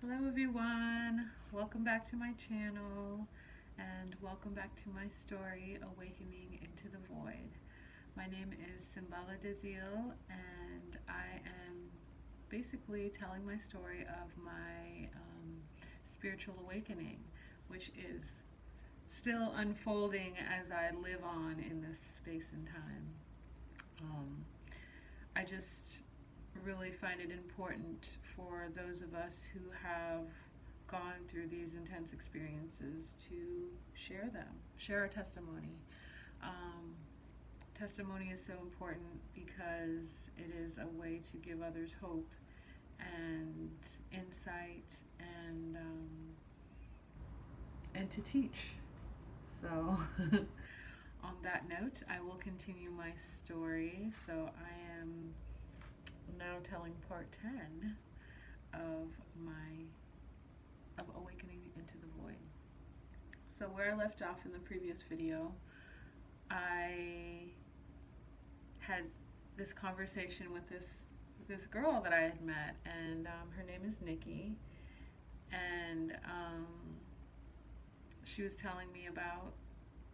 Hello everyone, welcome back to my channel and welcome back to my story, Awakening into the Void. My name is Simbala Dezil and I am basically telling my story of my spiritual awakening, which is still unfolding as I live on in this space and time. Um, I just really find it important for those of us who have gone through these intense experiences to share them, share our testimony. Um, Testimony is so important because it is a way to give others hope and insight and to teach. So, on that note, I will continue my story. So, I am now telling part 10 of my of awakening into the void. So where I left off in the previous video, I had this conversation with this girl that I had met, and her name is Nikki, and she was telling me about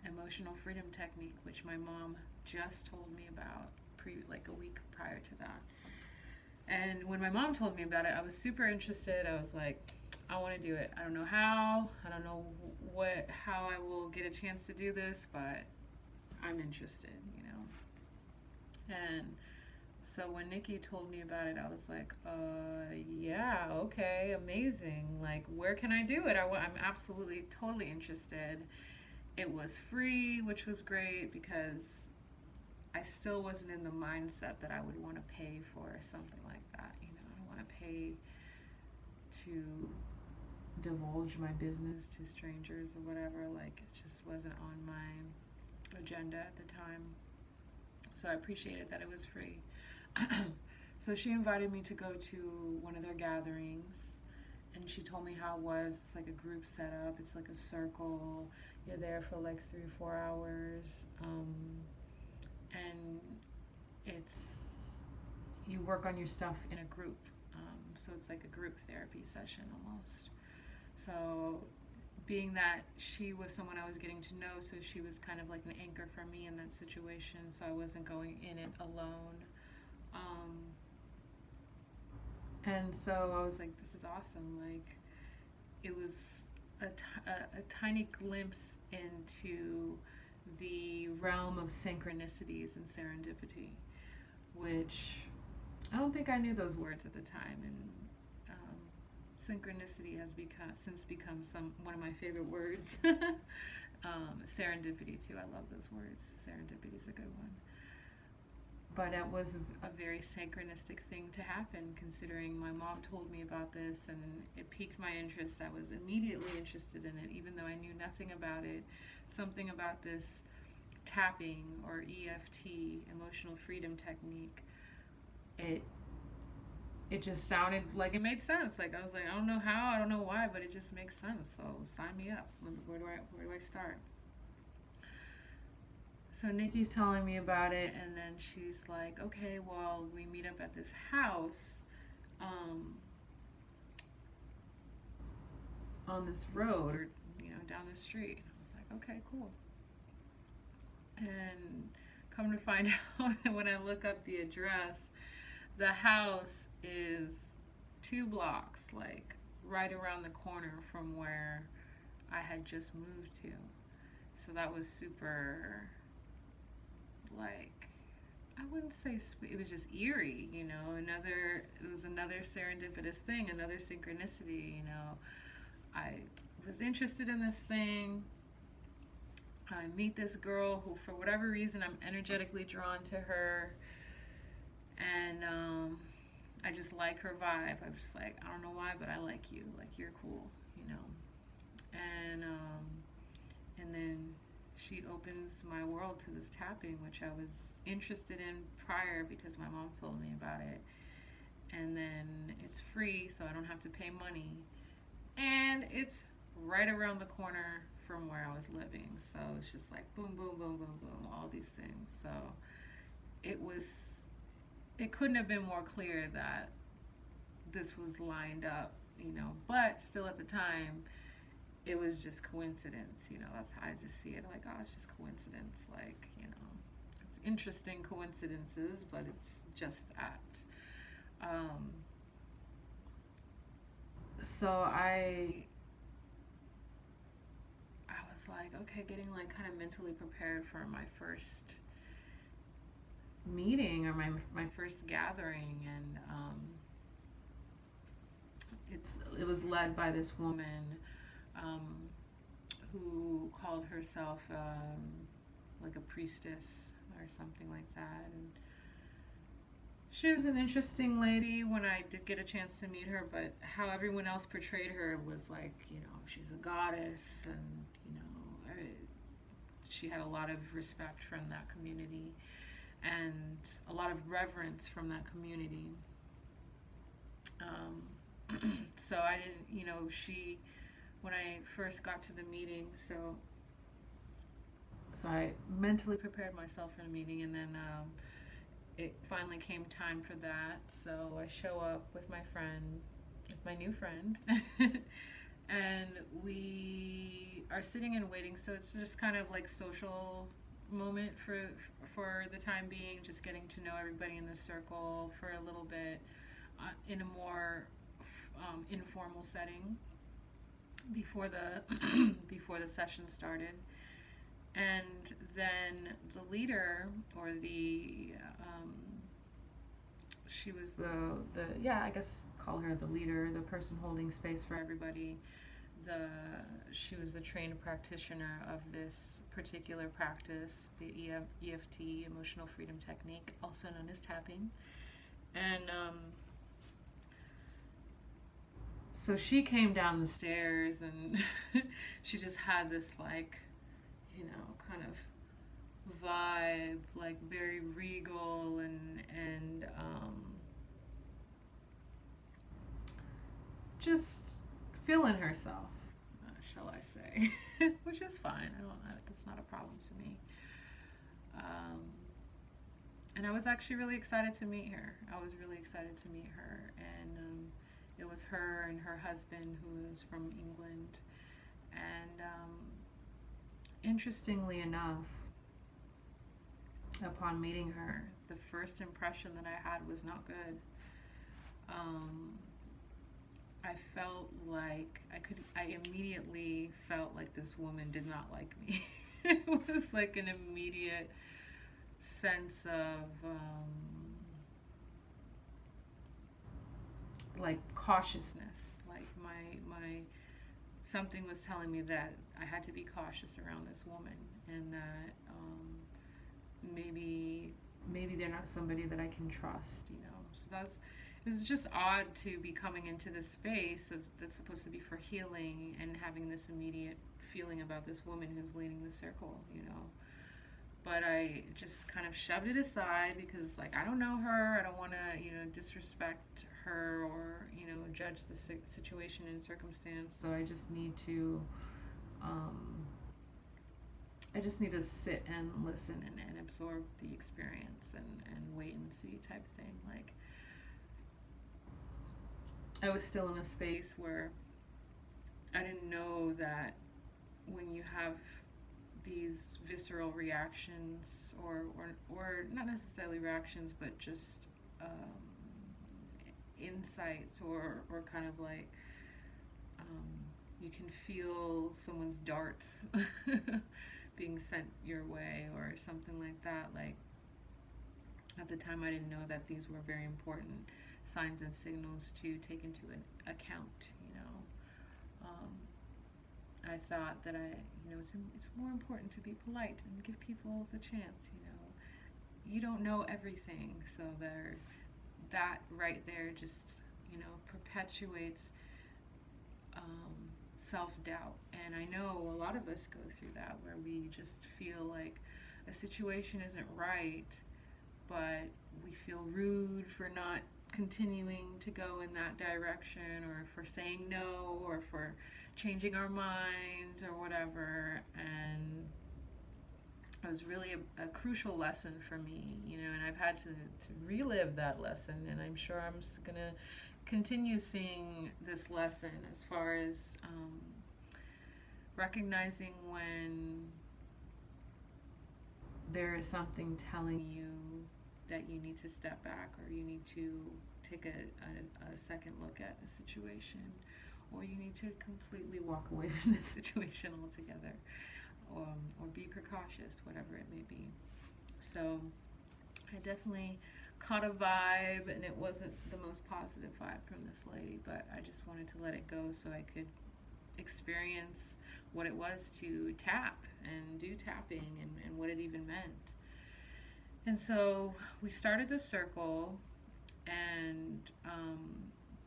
emotional freedom technique, which my mom just told me about like a week prior to that. And when my mom told me about it, I was super interested. I was like, I want to do it. I don't know how. I don't know how I will get a chance to do this, but I'm interested, you know. And so when Nikki told me about it, I was like, yeah, okay, amazing. Like, where can I do it? I'm absolutely, totally interested. It was free, which was great because I still wasn't in the mindset that I would want to pay for something like that. You know, I don't want to pay to divulge my business to strangers or whatever. Like, it just wasn't on my agenda at the time. So I appreciated that it was free. So she invited me to go to one of their gatherings, and she told me how it was. It's like a group setup. It's like a circle. You're there for like 3 or 4 hours, and it's you work on your stuff in a group. So it's like a group therapy session almost. So being that she was someone I was getting to know, so she was kind of like an anchor for me in that situation. So I wasn't going in it alone. Um, and so I was like, this is awesome. Like, it was a tiny glimpse into the realm of synchronicities and serendipity, which I don't think I knew those words at the time. And synchronicity has become one of my favorite words. Serendipity too. I love those words. Serendipity is a good one. But it was a very synchronistic thing to happen, considering my mom told me about this and it piqued my interest. I was immediately interested in it, even though I knew nothing about it. Something about this tapping or EFT, emotional freedom technique, it it just sounded like it made sense. Like, I was like, I don't know how, I don't know why, but it just makes sense. So sign me up. Where do I start? So Nikki's telling me about it, and then she's like, okay, well, we meet up at this house um, on this road, or down the street. I was like, okay, cool. And come to find out, when I look up the address, the house is 2 blocks, like right around the corner from where I had just moved to. So that was super, like, I wouldn't say it was just eerie, it was another serendipitous thing, another synchronicity. I was interested in this thing. I meet this girl who, for whatever reason, I'm energetically drawn to her, and I just like her vibe. I'm just like, I don't know why, but I like you. Like, you're cool, and then she opens my world to this tapping, which I was interested in prior because my mom told me about it. And then it's free, so I don't have to pay money. And it's right around the corner from where I was living. So it's just like boom, boom, boom, boom, boom, all these things. So it couldn't have been more clear that this was lined up, but still at the time, it was just coincidence, that's how I just see it. Like, oh, it's just coincidence. Like, it's interesting coincidences, but it's just that. So I was like, okay, getting like kind of mentally prepared for my first meeting or my first gathering, and it was led by this woman um, who called herself like a priestess or something like that, and she was an interesting lady when I did get a chance to meet her, but how everyone else portrayed her was like, she's a goddess, and she had a lot of respect from that community and a lot of reverence from that community. So I didn't, when I first got to the meeting, so I mentally prepared myself for the meeting, and then it finally came time for that. So I show up with my new friend, and we are sitting and waiting. So it's just kind of like social moment for the time being, just getting to know everybody in the circle for a little bit in a more informal setting before the before the session started. And then the leader, or she was the yeah, I guess call her the leader, the person holding space for everybody. She was a trained practitioner of this particular practice, the EFT, Emotional Freedom Technique, also known as tapping. And so she came down the stairs, and she just had this like, kind of vibe, like very regal and just feeling herself, shall I say, which is fine. That's not a problem to me. And I was actually really excited to meet her. And it was her and her husband, who was from England. And interestingly enough, upon meeting her, the first impression that I had was not good. I felt like I immediately felt like this woman did not like me. It was like an immediate sense of like cautiousness. Like my something was telling me that I had to be cautious around this woman, and that maybe they're not somebody that I can trust. So it was just odd to be coming into this space that's supposed to be for healing, and having this immediate feeling about this woman who's leading the circle. But I just kind of shoved it aside, because like, I don't know her. I don't want to disrespect her, or judge the situation and circumstance. So I just need to sit and listen and absorb the experience, and wait and see type thing. Like, I was still in a space where I didn't know that when you have these visceral reactions, or not necessarily reactions, but just insights, or kind of like you can feel someone's darts being sent your way, or something like that. Like, at the time, I didn't know that these were very important signs and signals to take into account. I thought that it's more important to be polite and give people the chance. You don't know everything, so that right there just perpetuates self-doubt. And I know a lot of us go through that, where we just feel like a situation isn't right, but we feel rude for not continuing to go in that direction, or for saying no, or for changing our minds, or whatever. And it was really a crucial lesson for me, and I've had to relive that lesson, and I'm sure I'm just gonna continue seeing this lesson as far as recognizing when there is something telling you that you need to step back, or you need to take a second look at a situation, or you need to completely walk away from the situation altogether, or be precautious, whatever it may be. So I definitely caught a vibe, and it wasn't the most positive vibe from this lady, but I just wanted to let it go so I could experience what it was to tap and do tapping, and what it even meant. And so we started the circle, and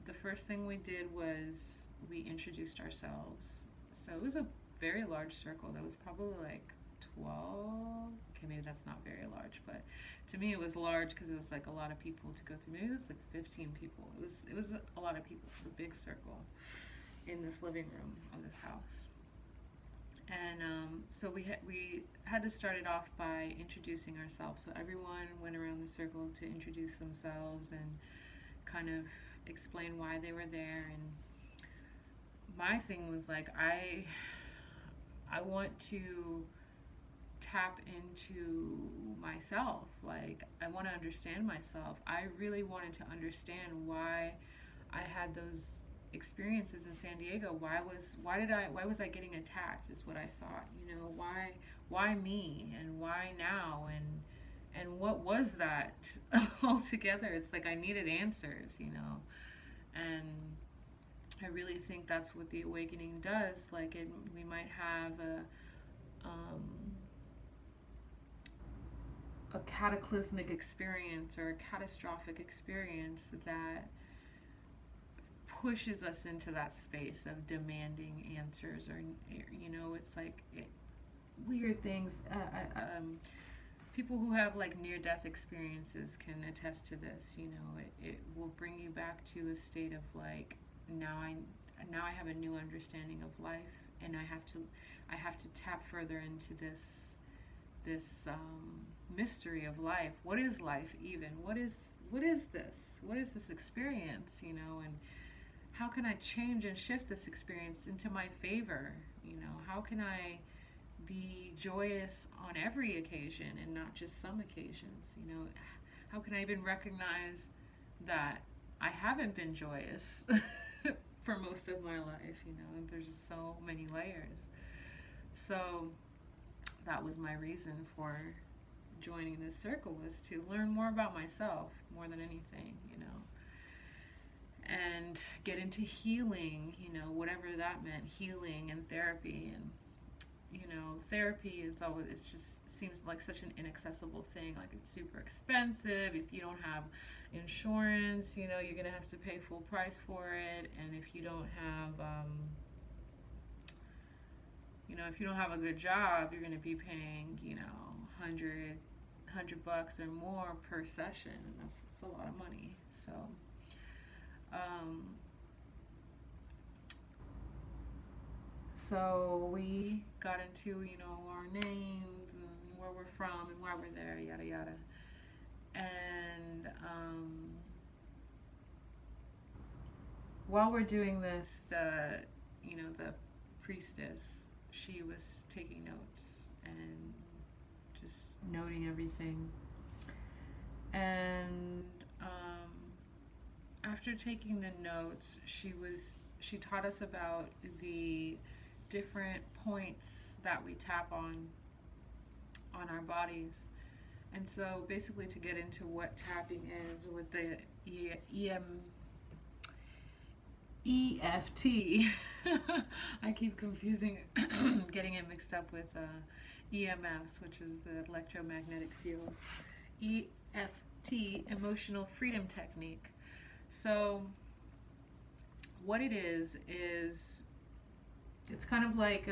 the first thing we did was we introduced ourselves. So it was a very large circle. That was probably like 12. Okay, maybe that's not very large, but to me it was large because it was like a lot of people to go through. Maybe it was like 15 people. It was a lot of people. It was a big circle in this living room of this house. And so we had to start it off by introducing ourselves. So everyone went around the circle to introduce themselves and kind of explain why they were there. And my thing was like, I want to tap into myself. Like, I want to understand myself. I really wanted to understand why I had those experiences in San Diego. Why was I getting attacked, is what I thought. Why me, and why now, and what was that altogether? It's like I needed answers. And I really think that's what the awakening does. Like, we might have a cataclysmic experience or a catastrophic experience that pushes us into that space of demanding answers, or it's like weird things. People who have like near-death experiences can attest to this. It will bring you back to a state of like, now I have a new understanding of life, and I have to tap further into this mystery of life. What is life even? What is this? What is this experience? And how can I change and shift this experience into my favor? How can I be joyous on every occasion and not just some occasions? How can I even recognize that I haven't been joyous for most of my life? And there's just so many layers. So that was my reason for joining this circle, was to learn more about myself more than anything, and get into healing, whatever that meant, healing and therapy. And therapy is always, it just seems like such an inaccessible thing. Like, it's super expensive. If you don't have insurance, you're gonna have to pay full price for it. And if you don't have if you don't have a good job, you're gonna be paying $100 or more per session, and that's a lot of money. So we got into our names and where we're from and why we're there, yada yada. And while we're doing this, the priestess, she was taking notes and just noting everything. And after taking the notes, she taught us about the different points that we tap on our bodies. And so basically, to get into what tapping is, with the EFT, I keep confusing, getting it mixed up with EMS, which is the electromagnetic field. EFT, emotional freedom technique. So what it is it's kind of like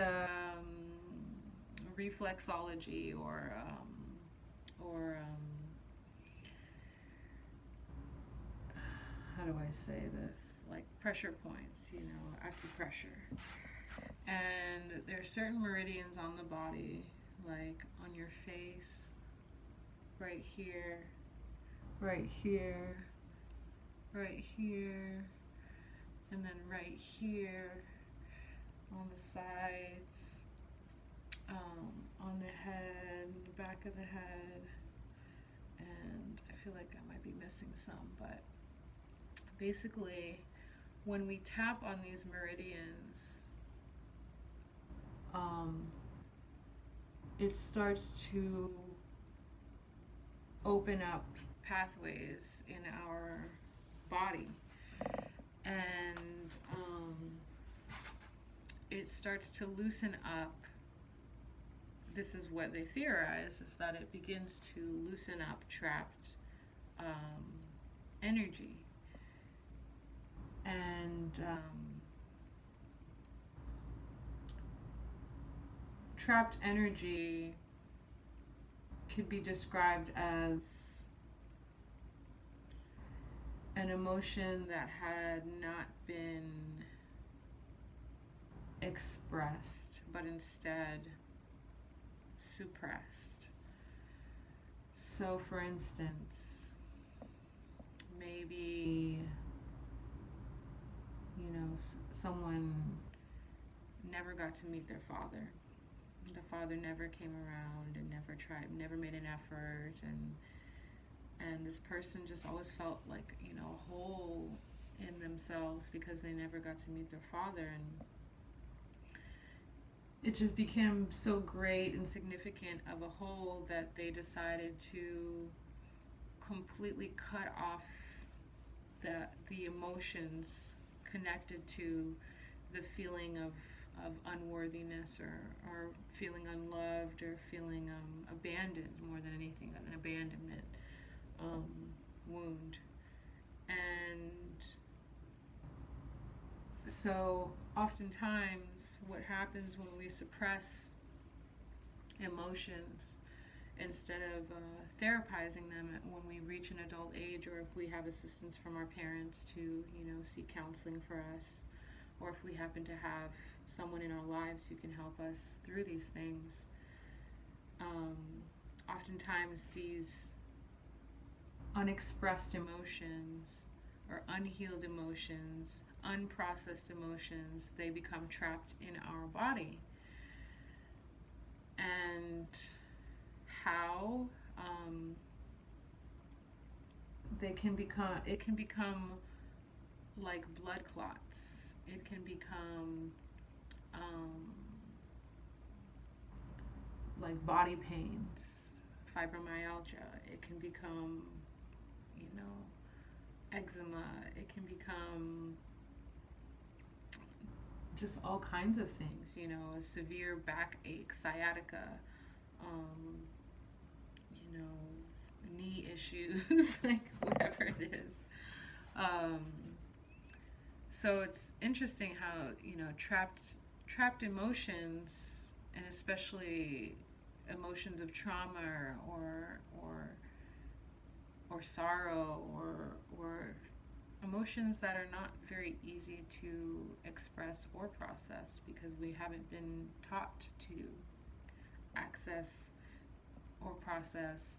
reflexology, or how do I say this? Like pressure points, acupressure. And there's certain meridians on the body, like on your face, right here, right here, right here, and then right here on the sides, on the head, the back of the head, and I feel like I might be missing some, but basically when we tap on these meridians, it starts to open up pathways in our body, and it starts to loosen up. This is what they theorize, is that it begins to loosen up trapped energy. And trapped energy could be described as an emotion that had not been expressed, but instead suppressed. So, for instance, maybe, someone never got to meet their father. The father never came around and never made an effort, and this person just always felt like, a hole in themselves because they never got to meet their father, and it just became so great and significant of a whole that they decided to completely cut off the emotions connected to the feeling of unworthiness, or feeling unloved, or feeling abandoned, more than anything, an abandonment wound. And so oftentimes what happens when we suppress emotions, instead of therapizing them when we reach an adult age, or if we have assistance from our parents to seek counseling for us, or if we happen to have someone in our lives who can help us through these things, oftentimes these unexpressed emotions, or unhealed emotions, unprocessed emotions, they become trapped in our body. And how it can become like blood clots. It can become like body pains, fibromyalgia. It can become, eczema. It can become just all kinds of things, a severe backache, sciatica, knee issues, like whatever it is. So it's interesting how, trapped emotions, and especially emotions of trauma, or sorrow, or emotions that are not very easy to express or process, because we haven't been taught to access or process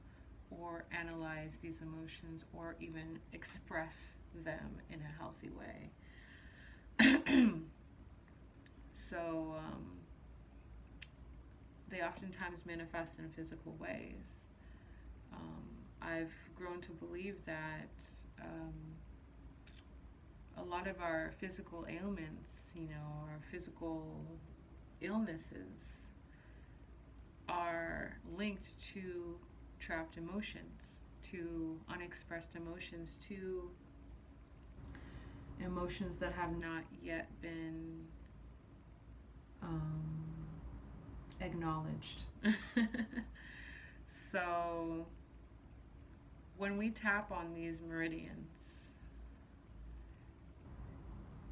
or analyze these emotions, or even express them in a healthy way. So they oftentimes manifest in physical ways. I've grown to believe that a lot of our physical ailments, our physical illnesses, are linked to trapped emotions, to unexpressed emotions, to emotions that have not yet been acknowledged. So when we tap on these meridians,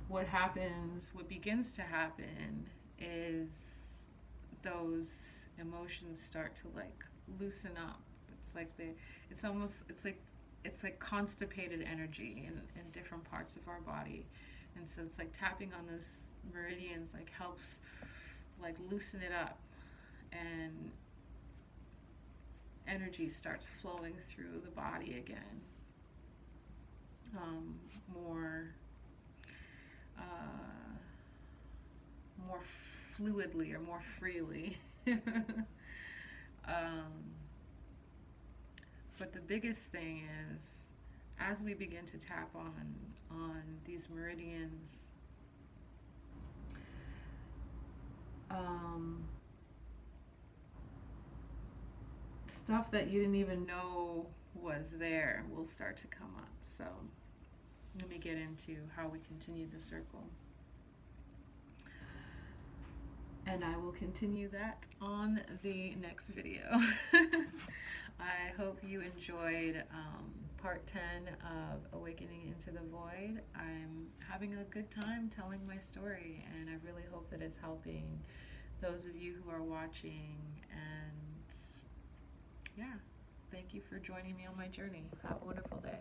what begins to happen is those emotions start to like loosen up. It's like constipated energy in different parts of our body. And so it's like tapping on those meridians like helps like loosen it up, and energy starts flowing through the body again, more more fluidly or more freely. um, but the biggest thing is, as we begin to tap on these meridians, stuff that you didn't even know was there will start to come up. So let me get into how we continue the circle. And I will continue that on the next video. I hope you enjoyed part 10 of Awakening into the Void. I'm having a good time telling my story, and I really hope that it's helping those of you who are watching. And yeah, thank you for joining me on my journey. Have a wonderful day.